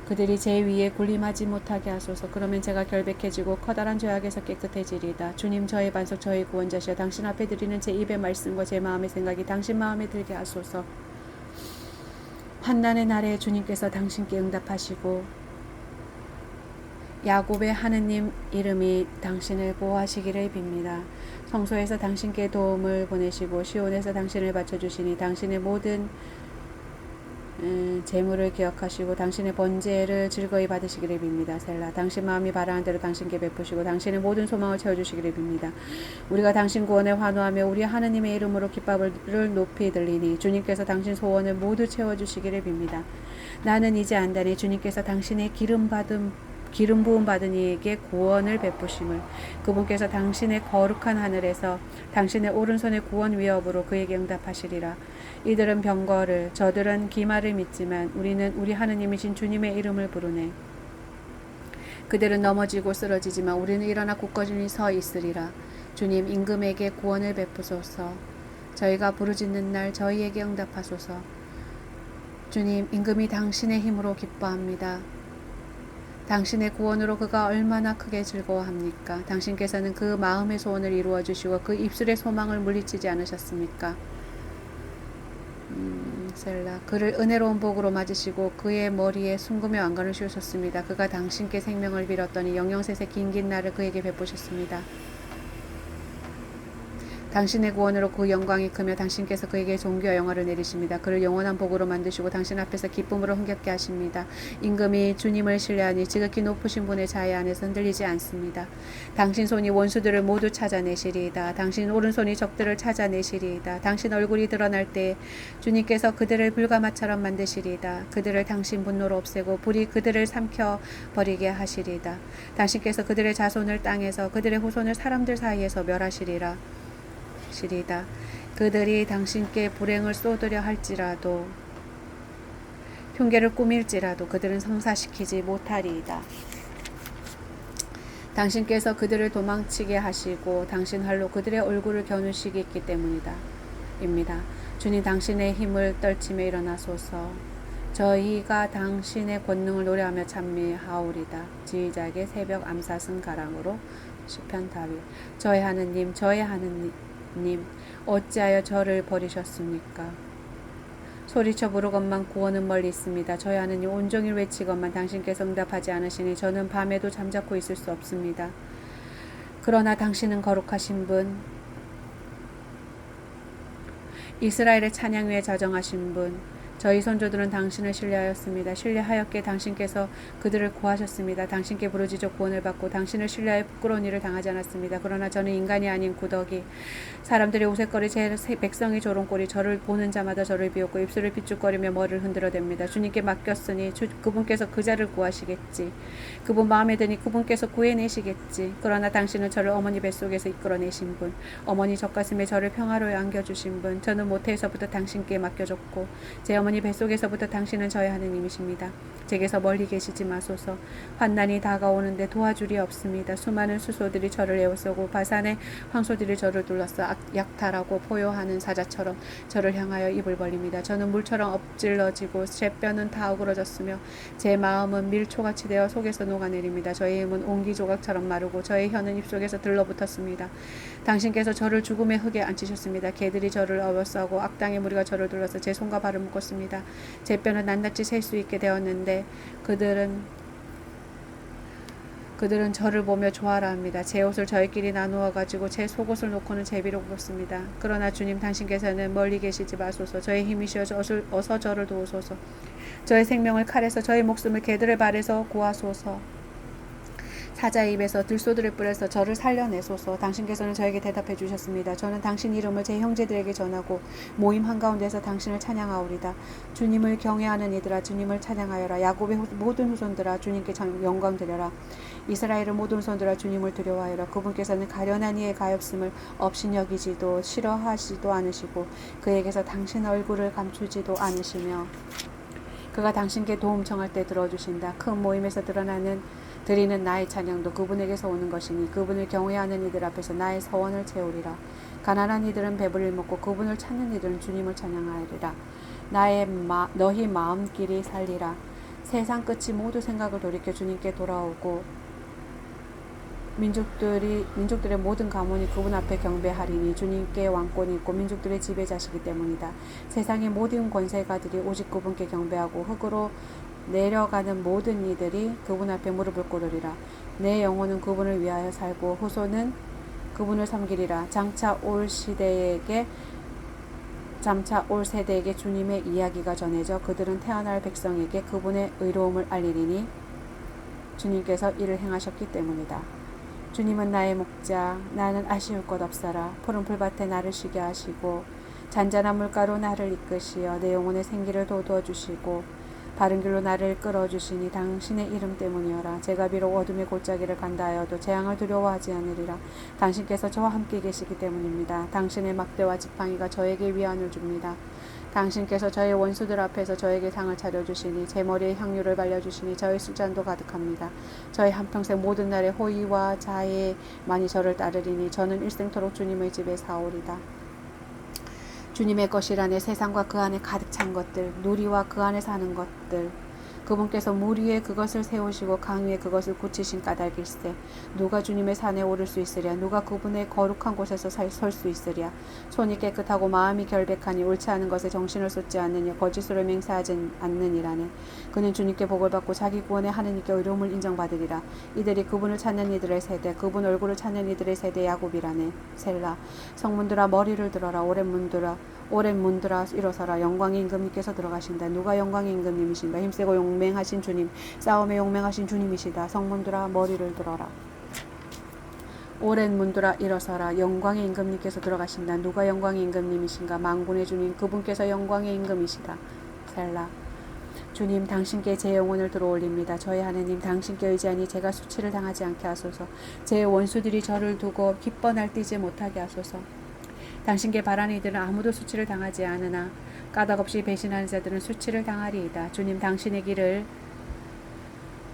그들이 제 위에 군림하지 못하게 하소서. 그러면 제가 결백해지고 커다란 죄악에서 깨끗해지리이다. 주님, 저의 반석, 저의 구원자시여, 당신 앞에 드리는 제 입의 말씀과 제 마음의 생각이 당신 마음에 들게 하소서. 환난의 날에 주님께서 당신께 응답하시고 야곱의 하느님 이름이 당신을 보호하시기를 빕니다. 성소에서 당신께 도움을 보내시고 시온에서 당신을 받쳐주시니 당신의 모든 재물을 기억하시고 당신의 번제를 즐거이 받으시기를 빕니다. 셀라. 당신 마음이 바라는 대로 당신께 베푸시고 당신의 모든 소망을 채워주시기를 빕니다. 우리가 당신 구원에 환호하며 우리 하느님의 이름으로 깃발을 높이 들리니 주님께서 당신 소원을 모두 채워주시기를 빕니다. 나는 이제 안다니 주님께서 당신의 기름 부음 받은 이에게 구원을 베푸심을, 그분께서 당신의 거룩한 하늘에서 당신의 오른손의 구원 위협으로 그에게 응답하시리라. 이들은 병거를, 저들은 기마를 믿지만 우리는 우리 하느님이신 주님의 이름을 부르네. 그들은 넘어지고 쓰러지지만 우리는 일어나 굳건히 서 있으리라. 주님, 임금에게 구원을 베푸소서. 저희가 부르짖는 날 저희에게 응답하소서. 주님, 임금이 당신의 힘으로 기뻐합니다. 당신의 구원으로 그가 얼마나 크게 즐거워합니까? 당신께서는 그 마음의 소원을 이루어 주시고 그 입술의 소망을 물리치지 않으셨습니까? 셀라. 그를 은혜로운 복으로 맞으시고 그의 머리에 순금의 왕관을 씌우셨습니다. 그가 당신께 생명을 빌었더니 영영셋의 긴 날을 그에게 베푸셨습니다. 당신의 구원으로 그 영광이 크며 당신께서 그에게 존귀와 영화를 내리십니다. 그를 영원한 복으로 만드시고 당신 앞에서 기쁨으로 흥겹게 하십니다. 임금이 주님을 신뢰하니 지극히 높으신 분의 자애 안에서 흔들리지 않습니다. 당신 손이 원수들을 모두 찾아내시리이다. 당신 오른손이 적들을 찾아내시리이다. 당신 얼굴이 드러날 때 주님께서 그들을 불가마처럼 만드시리이다. 그들을 당신 분노로 없애고 불이 그들을 삼켜버리게 하시리이다. 당신께서 그들의 자손을 땅에서 그들의 후손을 사람들 사이에서 멸하시리라. 시리다. 그들이 당신께 불행을 쏟으려 할지라도 흉계를 꾸밀지라도 그들은 성사시키지 못하리이다. 당신께서 그들을 도망치게 하시고 당신 활로 그들의 얼굴을 겨누시기 때문이다. 입니다. 주님, 당신의 힘을 떨치며 일어나소서. 저희가 당신의 권능을 노래하며 찬미하오리다. 지휘자에게 새벽 암사승 가랑으로 시편 다윗. 저의 하느님, 저의 하느님, 어찌하여 저를 버리셨습니까? 소리쳐 부르건만 구원은 멀리 있습니다. 저희 하느님, 온종일 외치건만 당신께서 응답하지 않으시니 저는 밤에도 잠자코 있을 수 없습니다. 그러나 당신은 거룩하신 분, 이스라엘의 찬양 위에 자정하신 분, 저희 선조들은 당신을 신뢰하였습니다. 신뢰하였기에 당신께서 그들을 구하셨습니다. 당신께 부르짖어 구원을 받고 당신을 신뢰하여 부끄러운 일을 당하지 않았습니다. 그러나 저는 인간이 아닌 구더기, 사람들의 우윳거리 제 백성의 조롱꼴이 저를 보는 자마다 저를 비웃고 입술을 비축거리며 머리를 흔들어댑니다. 주님께 맡겼으니 그분께서 그 자를 구하시겠지. 그분 마음에 드니 그분께서 구해내시겠지. 그러나 당신은 저를 어머니 뱃속에서 이끌어내신 분, 어머니 젖가슴에 저를 평화로이 안겨주신 분, 저는 모태에서부터 당신께 맡겨졌고 제 어머니 어머니 뱃속에서부터 당신은 저의 하느님이십니다. 제게서 멀리 계시지 마소서. 환난이 다가오는데 도와줄이 없습니다. 수많은 수소들이 저를 에워싸고 바산의 황소들이 저를 둘러싸 약탈하고 포효하는 사자처럼 저를 향하여 입을 벌립니다. 저는 물처럼 엎질러지고 제 뼈는 다 어그러졌으며 제 마음은 밀초같이 되어 속에서 녹아내립니다. 저의 힘은 옹기 조각처럼 마르고 저의 혀는 입속에서 들러붙었습니다. 당신께서 저를 죽음의 흙에 앉히셨습니다. 개들이 저를 어워싸고 악당의 무리가 저를 둘러서 제 손과 발을 묶었습니다. 제 뼈는 낱낱이 셀 수 있게 되었는데 그들은 저를 보며 좋아라 합니다. 제 옷을 저희끼리 나누어 가지고 제 속옷을 놓고는 제비로 굴었습니다. 그러나 주님 당신께서는 멀리 계시지 마소서. 저의 힘이시여 어서 저를 도우소서. 저의 생명을 칼에서 저의 목숨을 개들의 발에서 구하소서. 사자의 입에서 들소들의 뿔에서 저를 살려내소서. 당신께서는 저에게 대답해 주셨습니다. 저는 당신 이름을 제 형제들에게 전하고 모임 한가운데서 당신을 찬양하오리다. 주님을 경외하는 이들아 주님을 찬양하여라. 야곱의 모든 후손들아 주님께 영광 드려라. 이스라엘의 모든 후손들아 주님을 두려워하여라. 그분께서는 가련한 이의 가엾음을 업신여기지도 싫어하지도 않으시고 그에게서 당신 얼굴을 감추지도 않으시며 그가 당신께 도움 청할 때 들어주신다. 큰 모임에서 드리는 나의 찬양도 그분에게서 오는 것이니 그분을 경외하는 이들 앞에서 나의 서원을 채우리라. 가난한 이들은 배불리 먹고 그분을 찾는 이들은 주님을 찬양하리라. 너희 마음길이 살리라. 세상 끝이 모두 생각을 돌이켜 주님께 돌아오고 민족들의 모든 가문이 그분 앞에 경배하리니 주님께 왕권이 있고 민족들의 지배자시기 때문이다. 세상의 모든 권세가들이 오직 그분께 경배하고 흙으로 내려가는 모든 이들이 그분 앞에 무릎을 꿇으리라. 내 영혼은 그분을 위하여 살고 후손은 그분을 섬기리라. 장차 올 세대에게 주님의 이야기가 전해져 그들은 태어날 백성에게 그분의 의로움을 알리리니 주님께서 이를 행하셨기 때문이다. 주님은 나의 목자, 나는 아쉬울 것 없어라. 푸른 풀밭에 나를 쉬게 하시고 잔잔한 물가로 나를 이끄시어 내 영혼의 생기를 돋워 주시고 바른 길로 나를 끌어주시니 당신의 이름 때문이어라. 제가 비록 어둠의 골짜기를 간다 하여도 재앙을 두려워하지 않으리라. 당신께서 저와 함께 계시기 때문입니다. 당신의 막대와 지팡이가 저에게 위안을 줍니다. 당신께서 저의 원수들 앞에서 저에게 상을 차려주시니 제 머리에 향유를 발려주시니 저의 술잔도 가득합니다. 저의 한평생 모든 날의 호의와 자애만이 저를 따르리니 저는 일생토록 주님의 집에 사오리다. 주님의 것이라네 세상과 그 안에 가득 찬 것들, 누리와 그 안에 사는 것들. 그분께서 물 위에 그것을 세우시고 강 위에 그것을 굳히신 까닭일세. 누가 주님의 산에 오를 수 있으랴. 누가 그분의 거룩한 곳에서 설 수 있으랴. 손이 깨끗하고 마음이 결백하니 옳지 않은 것에 정신을 쏟지 않느니 거짓으로 맹세하지 않느니라네. 그는 주님께 복을 받고 자기 구원의 하느님께 의로움을 인정받으리라. 이들이 그분을 찾는 이들의 세대, 그분 얼굴을 찾는 이들의 세대 야곱이라네. 셀라. 성문들아 머리를 들어라. 오랜 문들아 일어서라. 영광의 임금님께서 들어가신다. 누가 영광의 임금님이신가. 힘세고 용맹하신 주님, 싸움에 용맹하신 주님이시다. 성문들아 머리를 들어라. 오랜 문들아 일어서라. 영광의 임금님께서 들어가신다. 누가 영광의 임금님이신가. 만군의 주님, 그분께서 영광의 임금이시다. 셀라. 주님, 당신께 제 영혼을 들어올립니다. 저의 하느님, 당신께 의지하니 제가 수치를 당하지 않게 하소서. 제 원수들이 저를 두고 기뻐 날뛰지 못하게 하소서. 당신께 바라는 이들은 아무도 수치를 당하지 않으나 까닭없이 배신하는 자들은 수치를 당하리이다. 주님, 당신의 길을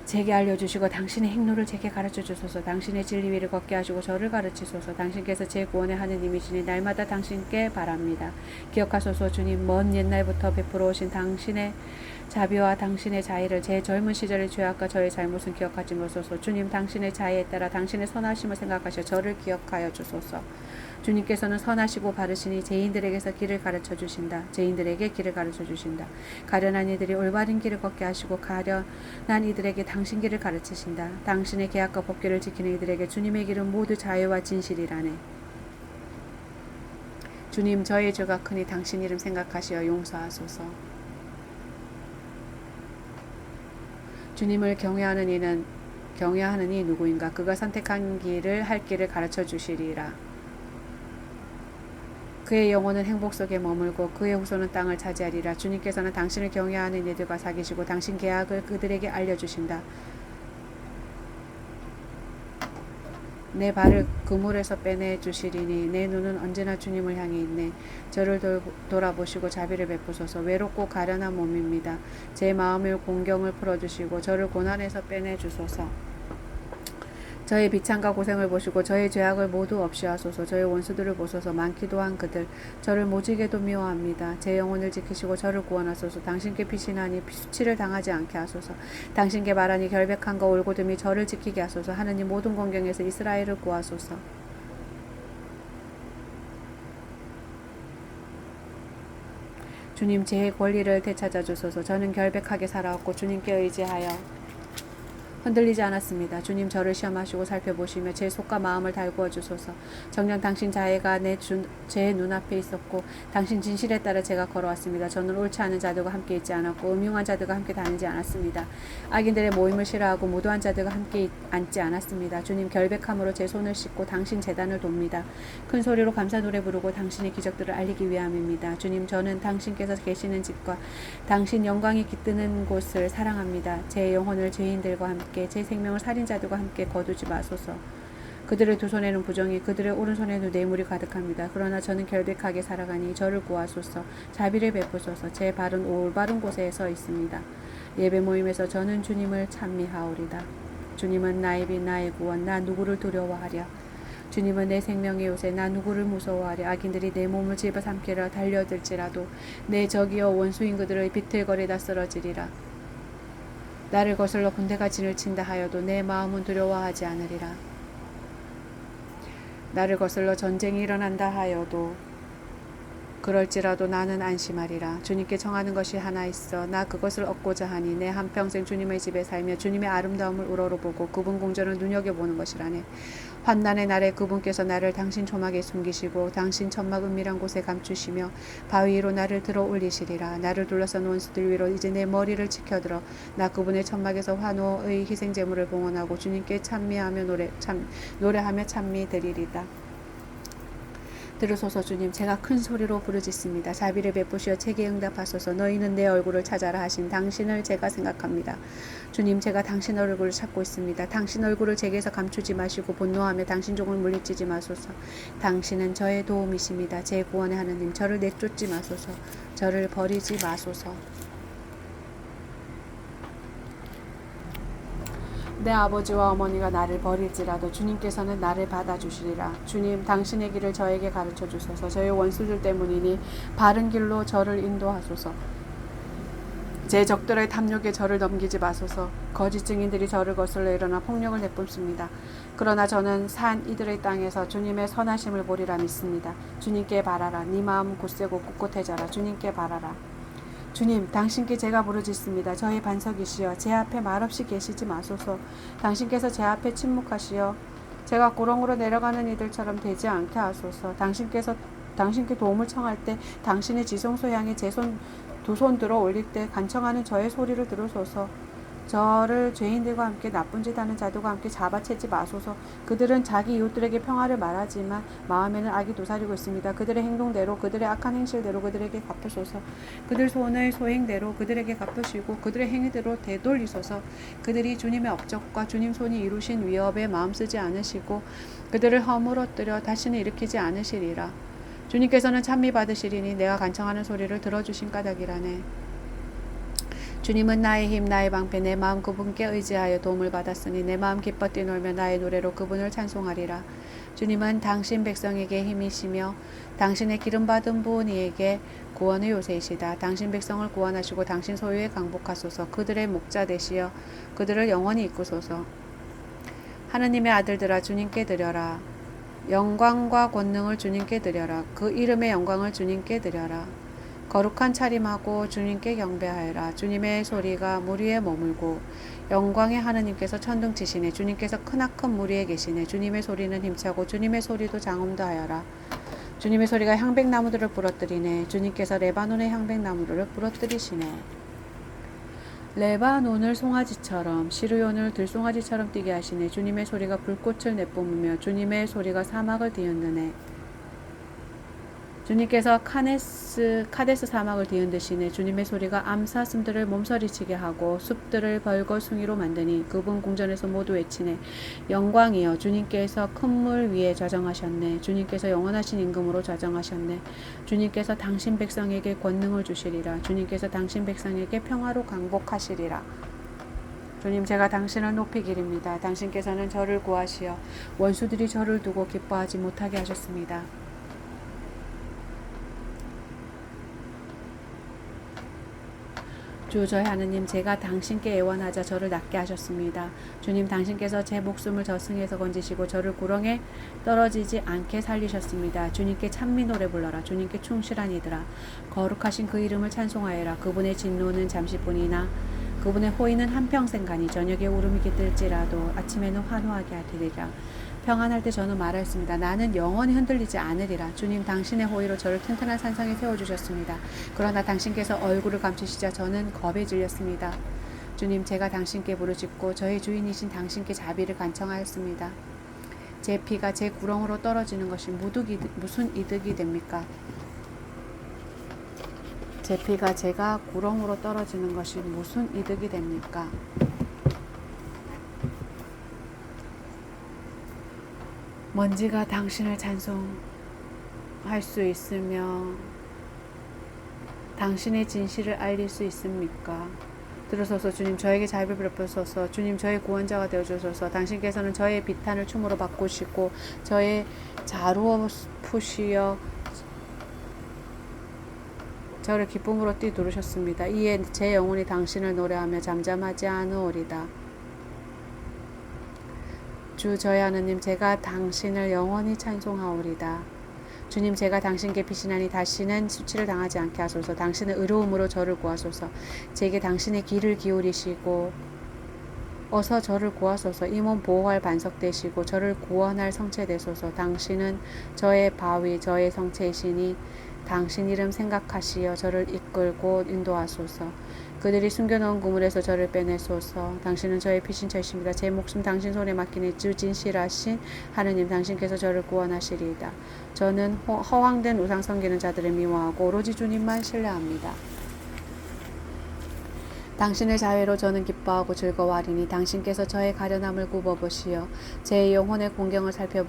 제게 알려주시고 당신의 행로를 제게 가르쳐 주소서. 당신의 진리 위를 걷게 하시고 저를 가르치소서. 당신께서 제 구원의 하느님이시니 날마다 당신께 바랍니다. 기억하소서. 주님, 먼 옛날부터 베풀어 오신 당신의 자비와 당신의 자애를 제 젊은 시절의 죄악과 저의 잘못은 기억하지 마소서. 주님, 당신의 자애에 따라 당신의 선하심을 생각하셔 저를 기억하여 주소서. 주님께서는 선하시고 바르시니 죄인들에게 길을 가르쳐 주신다. 가련한 이들이 올바른 길을 걷게 하시고 가련한 이들에게 당신 길을 가르치신다. 당신의 계약과 법궤를 지키는 이들에게 주님의 길은 모두 자유와 진실이라네. 주님, 저의 죄가 크니 당신 이름 생각하시어 용서하소서. 주님을 경외하는 이 누구인가. 그가 선택한 길을 할 길을 가르쳐 주시리라. 그의 영혼은 행복 속에 머물고 그의 후손은 땅을 차지하리라. 주님께서는 당신을 경외하는 이들과 사귀시고 당신 계약을 그들에게 알려주신다. 내 발을 그물에서 빼내 주시리니 내 눈은 언제나 주님을 향해 있네. 저를 돌아보시고 자비를 베푸소서. 외롭고 가련한 몸입니다. 제 마음을 공경을 풀어주시고 저를 고난에서 빼내 주소서. 저의 비참과 고생을 보시고 저의 죄악을 모두 없이 하소서. 저의 원수들을 보소서. 많기도 한 그들 저를 모지게도 미워합니다. 제 영혼을 지키시고 저를 구원하소서. 당신께 피신하니 수치를 당하지 않게 하소서. 당신께 말하니 결백함과 올곧음이 저를 지키게 하소서. 하느님 모든 공경에서 이스라엘을 구하소서. 주님 제 권리를 되찾아 주소서. 저는 결백하게 살아왔고 주님께 의지하여 흔들리지 않았습니다. 주님 저를 시험하시고 살펴보시며 제 속과 마음을 달구어 주소서. 정녕 당신 자애가 제 눈앞에 있었고 당신 진실에 따라 제가 걸어왔습니다. 저는 옳지 않은 자들과 함께 있지 않았고 음흉한 자들과 함께 다니지 않았습니다. 악인들의 모임을 싫어하고 무도한 자들과 함께 앉지 않았습니다. 주님 결백함으로 제 손을 씻고 당신 제단을 돕니다. 큰 소리로 감사 노래 부르고 당신의 기적들을 알리기 위함입니다. 주님 저는 당신께서 계시는 집과 당신 영광이 깃드는 곳을 사랑합니다. 제 영혼을 죄인들과 함께 제 생명을 살인자들과 함께 거두지 마소서. 그들의 두 손에는 부정이 그들의 오른손에는 뇌물이 가득합니다. 그러나 저는 결백하게 살아가니 저를 구하소서. 자비를 베푸소서. 제 발은 올바른 곳에 서 있습니다. 예배 모임에서 저는 주님을 찬미하오리다. 주님은 나의 빛 나의 구원 나 누구를 두려워하랴. 주님은 내 생명의 요새 나 누구를 무서워하랴. 악인들이 내 몸을 집어삼키려 달려들지라도 내 적이여 원수인 그들의 비틀거리다 쓰러지리라. 나를 거슬러 군대가 진을 친다 하여도 내 마음은 두려워하지 않으리라. 나를 거슬러 전쟁이 일어난다 하여도 그럴지라도 나는 안심하리라. 주님께 정하는 것이 하나 있어 나 그것을 얻고자 하니 내 한평생 주님의 집에 살며 주님의 아름다움을 우러러보고 그분 공전을 눈여겨보는 것이라네. 환난의 날에 그분께서 나를 당신 조막에 숨기시고 당신 천막 은밀한 곳에 감추시며 바위 위로 나를 들어 올리시리라. 나를 둘러싼 원수들 위로 이제 내 머리를 치켜들어 나 그분의 천막에서 환호의 희생제물을 봉헌하고 주님께 노래하며 찬미 드리리다. 들으소서. 주님 제가 큰 소리로 부르짖습니다. 자비를 베푸시어 제게 응답하소서. 너희는 내 얼굴을 찾아라 하신 당신을 제가 생각합니다. 주님 제가 당신 얼굴을 찾고 있습니다. 당신 얼굴을 제게서 감추지 마시고 분노하며 당신 종을 물리치지 마소서. 당신은 저의 도움이십니다. 제 구원의 하느님 저를 내쫓지 마소서. 저를 버리지 마소서. 내 아버지와 어머니가 나를 버릴지라도 주님께서는 나를 받아주시리라. 주님 당신의 길을 저에게 가르쳐 주소서. 저의 원수들 때문이니 바른 길로 저를 인도하소서. 제 적들의 탐욕에 저를 넘기지 마소서. 거짓 증인들이 저를 거슬러 일어나 폭력을 내뿜습니다. 그러나 저는 산 이들의 땅에서 주님의 선하심을 보리라 믿습니다. 주님께 바라라. 네 마음 굳세고 꿋꿋해져라. 주님께 바라라. 주님 당신께 제가 부르짖습니다. 저의 반석이시여 제 앞에 말없이 계시지 마소서. 당신께서 제 앞에 침묵하시어 제가 구렁으로 내려가는 이들처럼 되지 않게 하소서. 당신께 도움을 청할 때 당신의 지성소 향해 제 두 손 들어 올릴 때 간청하는 저의 소리를 들으소서. 저를 죄인들과 함께 나쁜 짓 하는 자들과 함께 잡아채지 마소서. 그들은 자기 이웃들에게 평화를 말하지만 마음에는 악이 도사리고 있습니다. 그들의 행동대로 그들의 악한 행실대로 그들에게 갚으소서. 그들 손의 소행대로 그들에게 갚으시고 그들의 행위대로 되돌리소서. 그들이 주님의 업적과 주님 손이 이루신 위협에 마음 쓰지 않으시고 그들을 허물어뜨려 다시는 일으키지 않으시리라. 주님께서는 찬미 받으시리니 내가 간청하는 소리를 들어주신 까닭이라네. 주님은 나의 힘 나의 방패 내 마음 그분께 의지하여 도움을 받았으니 내 마음 기뻐 뛰놀며 나의 노래로 그분을 찬송하리라. 주님은 당신 백성에게 힘이시며 당신의 기름받은 부은이에게 구원의 요새이시다. 당신 백성을 구원하시고 당신 소유에 강복하소서. 그들의 목자 되시어 그들을 영원히 이끄소서. 하느님의 아들들아 주님께 드려라. 영광과 권능을 주님께 드려라. 그 이름의 영광을 주님께 드려라. 거룩한 차림하고 주님께 경배하여라. 주님의 소리가 물 위에 머물고 영광의 하느님께서 천둥 치시네. 주님께서 크나큰 물 위에 계시네. 주님의 소리는 힘차고 주님의 소리도 장엄도 하여라. 주님의 소리가 향백나무들을 부러뜨리네. 주님께서 레바논의 향백나무들을 부러뜨리시네. 레바논을 송아지처럼 시르온을 들송아지처럼 뛰게 하시네. 주님의 소리가 불꽃을 내뿜으며 주님의 소리가 사막을 뒤흔드네. 주님께서 카데스 사막을 뒤흔드시네. 주님의 소리가 암사슴들을 몸서리치게 하고 숲들을 벌거숭이로 만드니 그분 궁전에서 모두 외치네. 영광이여, 주님께서 큰 물 위에 좌정하셨네. 주님께서 영원하신 임금으로 좌정하셨네. 주님께서 당신 백성에게 권능을 주시리라. 주님께서 당신 백성에게 평화로 강복하시리라. 주님, 제가 당신을 높이기립니다. 당신께서는 저를 구하시어 원수들이 저를 두고 기뻐하지 못하게 하셨습니다. 주 저희 하느님, 제가 당신께 애원하자 저를 낫게 하셨습니다. 주님, 당신께서 제 목숨을 저승에서 건지시고 저를 구렁에 떨어지지 않게 살리셨습니다. 주님께 찬미 노래 불러라. 주님께 충실한 이들아, 거룩하신 그 이름을 찬송하여라. 그분의 진노는 잠시뿐이나 그분의 호의는 한평생 가니 저녁에 울음이 깃들지라도 아침에는 환호하게 하리라. 평안할 때 저는 말하였습니다. 나는 영원히 흔들리지 않으리라. 주님, 당신의 호의로 저를 튼튼한 산성에 세워주셨습니다. 그러나 당신께서 얼굴을 감추시자 저는 겁에 질렸습니다. 주님, 제가 당신께 부르짖고 저의 주인이신 당신께 자비를 간청하였습니다. 제 피가 제 구렁으로 떨어지는 것이 무슨 이득이 됩니까? 제 피가 제가 구렁으로 떨어지는 것이 무슨 이득이 됩니까? 먼지가 당신을 찬송할 수 있으며 당신의 진실을 알릴 수 있습니까? 들으소서. 주님, 저에게 자비를 베푸소서. 주님, 저의 구원자가 되어주소서. 당신께서는 저의 비탄을 춤으로 바꾸시고 저의 자루어 푸시어 저를 기쁨으로 뛰두르셨습니다. 이에 제 영혼이 당신을 노래하며 잠잠하지 않으오리다. 주 저희 하느님, 제가 당신을 영원히 찬송하오리다. 주님, 제가 당신께 피신하니 다시는 수치를 당하지 않게 하소서. 당신의 의로움으로 저를 구하소서. 제게 당신의 귀를 기울이시고 어서 저를 구하소서. 이 몸 보호할 반석 되시고 저를 구원할 성체 되소서. 당신은 저의 바위, 저의 성체이시니 당신 이름 생각하시어 저를 이끌고 인도하소서. 그들이 숨겨놓은 그물에서 저를 빼내소서. 당신은 저의 피신처이십니다. 제 목숨 당신 손에 맡기니 주 진실하신 하느님, 당신께서 저를 구원하시리이다. 저는 허황된 우상 섬기는 자들을 미워하고 오로지 주님만 신뢰합니다. 당신의 자애로 저는 기뻐하고 즐거워하리니 당신께서 저의 가련함을 굽어보시어 제 영혼의 공경을 살펴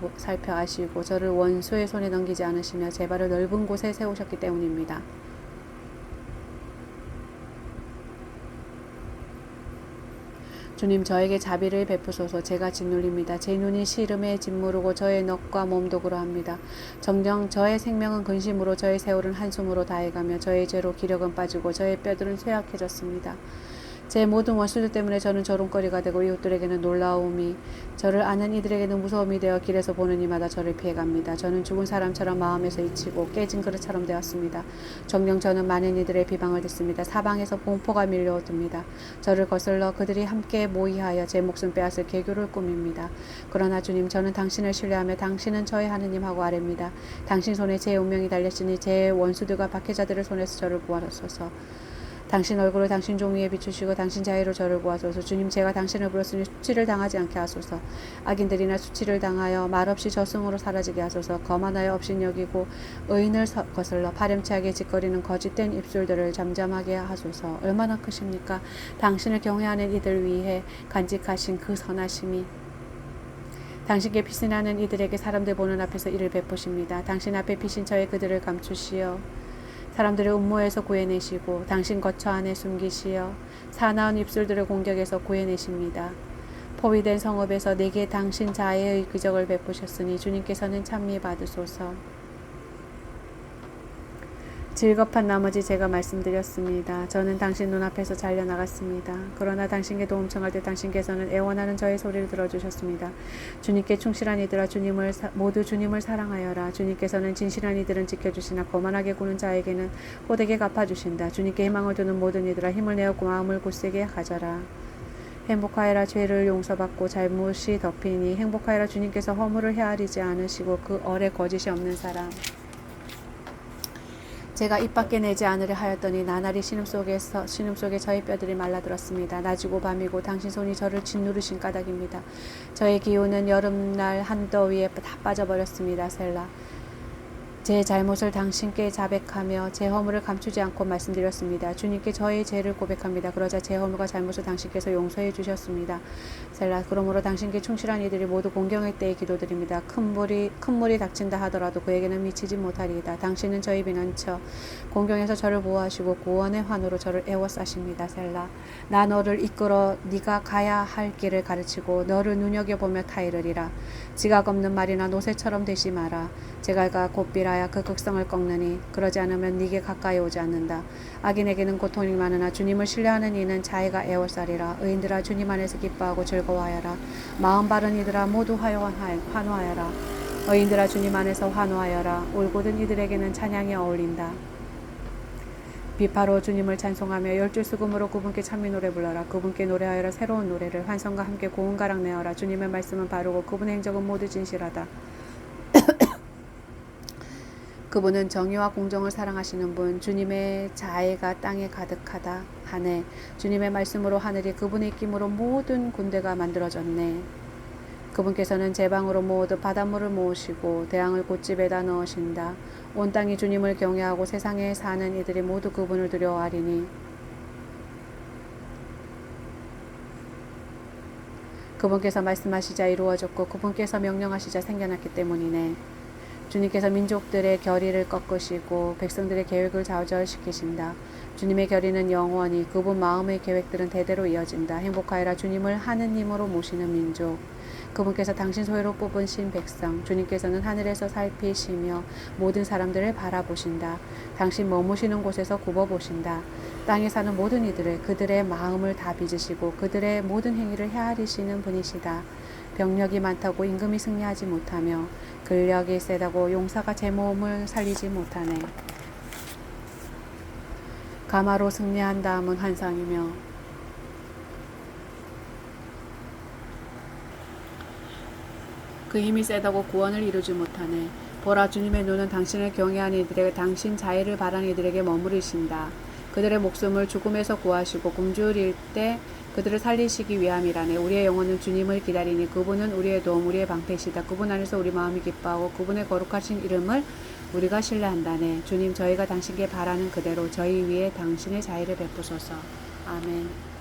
아시고 저를 원수의 손에 넘기지 않으시며 제 발을 넓은 곳에 세우셨기 때문입니다. 주님, 저에게 자비를 베푸소서. 제가 짓눌립니다. 제 눈이 시름에 짓무르고 저의 넋과 몸도 그러합니다. 정녕 저의 생명은 근심으로 저의 세월은 한숨으로 다해가며 저의 죄로 기력은 빠지고 저의 뼈들은 쇠약해졌습니다. 제 모든 원수들 때문에 저는 조롱거리가 되고 이웃들에게는 놀라움이, 저를 아는 이들에게는 무서움이 되어 길에서 보는 이마다 저를 피해갑니다. 저는 죽은 사람처럼 마음에서 잊히고 깨진 그릇처럼 되었습니다. 정녕 저는 많은 이들의 비방을 듣습니다. 사방에서 공포가 밀려옵니다. 저를 거슬러 그들이 함께 모의하여 제 목숨 빼앗을 계교를 꾸밉니다. 그러나 주님, 저는 당신을 신뢰하며 당신은 저의 하느님하고 아뢰입니다. 당신 손에 제 운명이 달렸으니 제 원수들과 박해자들의 손에서 저를 구하소서. 당신 얼굴을 당신 종 위에 비추시고 당신 자애로 저를 구하소서. 주님, 제가 당신을 불렀으니 수치를 당하지 않게 하소서. 악인들이나 수치를 당하여 말없이 저승으로 사라지게 하소서. 거만하여 업신여기고 의인을 거슬러 파렴치하게 짓거리는 거짓된 입술들을 잠잠하게 하소서. 얼마나 크십니까? 당신을 경외하는 이들 위해 간직하신 그 선하심이. 당신께 피신하는 이들에게 사람들 보는 앞에서 이를 베푸십니다. 당신 앞에 피신처에 그들을 감추시어 사람들의 음모에서 구해내시고 당신 거처 안에 숨기시어 사나운 입술들을 공격해서 구해내십니다. 포위된 성읍에서 내게 당신 자애의 기적을 베푸셨으니 주님께서는 찬미 받으소서. 질겁한 나머지 제가 말씀드렸습니다. 저는 당신 눈앞에서 잘려나갔습니다. 그러나 당신께 도움 청할 때 당신께서는 애원하는 저의 소리를 들어주셨습니다. 주님께 충실한 이들아, 모두 주님을 사랑하여라. 주님께서는 진실한 이들은 지켜주시나 거만하게 구는 자에게는 호되게 갚아주신다. 주님께 희망을 두는 모든 이들아, 힘을 내어 마음을 굳세게 가져라. 행복하여라. 죄를 용서받고 잘못이 덮이니 행복하여라. 주님께서 허물을 헤아리지 않으시고 그 얼에 거짓이 없는 사람. 제가 입 밖에 내지 않으려 하였더니 나날이 신음 속에 저의 뼈들이 말라들었습니다. 낮이고 밤이고 당신 손이 저를 짓누르신 까닭입니다. 저의 기운은 여름날 한더위에 다 빠져버렸습니다. 셀라. 제 잘못을 당신께 자백하며 제 허물을 감추지 않고 말씀드렸습니다. 주님께 저의 죄를 고백합니다. 그러자 제 허물과 잘못을 당신께서 용서해 주셨습니다. 셀라. 그러므로 당신께 충실한 이들이 모두 공경할 때에 기도드립니다. 큰 물이 닥친다 하더라도 그에게는 미치지 못하리이다. 당신은 저희 비난처 공경에서 저를 보호하시고 구원의 환호로 저를 애워싸십니다. 셀라. 나 너를 이끌어 네가 가야 할 길을 가르치고 너를 눈여겨보며 타이르리라. 지각 없는 말이나 노새처럼 되지 마라. 제갈과 곧비라야 그 극성을 꺾느니 그러지 않으면 네게 가까이 오지 않는다. 악인에게는 고통이 많으나 주님을 신뢰하는 이는 자애가 애월살이라. 의인들아 주님 안에서 기뻐하고 즐거워하여라. 마음 바른 이들아 모두 환호하여라. 의인들아 주님 안에서 환호하여라. 올곧은 이들에게는 찬양이 어울린다. 비파로 주님을 찬송하며 열줄 수금으로 그분께 찬미 노래 불러라. 그분께 노래하여라. 새로운 노래를 환성과 함께 고운 가락 내어라. 주님의 말씀은 바르고 그분의 행적은 모두 진실하다. 그분은 정의와 공정을 사랑하시는 분, 주님의 자애가 땅에 가득하다 하네. 주님의 말씀으로 하늘이 그분의 입김으로 모든 군대가 만들어졌네. 그분께서는 제방으로 모두 바닷물을 모으시고 대양을 곧집에다 넣으신다. 온 땅이 주님을 경외하고 세상에 사는 이들이 모두 그분을 두려워하리니 그분께서 말씀하시자 이루어졌고 그분께서 명령하시자 생겨났기 때문이네. 주님께서 민족들의 결의를 꺾으시고 백성들의 계획을 좌절시키신다. 주님의 결의는 영원히, 그분 마음의 계획들은 대대로 이어진다. 행복하여라. 주님을 하느님으로 모시는 민족. 그분께서 당신 소유로 뽑으신 백성. 주님께서는 하늘에서 살피시며 모든 사람들을 바라보신다. 당신 머무시는 곳에서 굽어보신다. 땅에 사는 모든 이들을, 그들의 마음을 다 빚으시고 그들의 모든 행위를 헤아리시는 분이시다. 병력이 많다고 임금이 승리하지 못하며 근력이 세다고 용사가 제 몸을 살리지 못하네. 가마로 승리한 다음은 환상이며 그 힘이 세다고 구원을 이루지 못하네. 보라, 주님의 눈은 당신을 경외하는 이들에게, 당신 자애를 바라는 이들에게 머무르신다. 그들의 목숨을 죽음에서 구하시고 굶주릴 때 그들을 살리시기 위함이라네. 우리의 영혼은 주님을 기다리니 그분은 우리의 도움, 우리의 방패시다. 그분 안에서 우리 마음이 기뻐하고 그분의 거룩하신 이름을 우리가 신뢰한다네. 주님, 저희가 당신께 바라는 그대로 저희 위에 당신의 자애를 베푸소서. 아멘.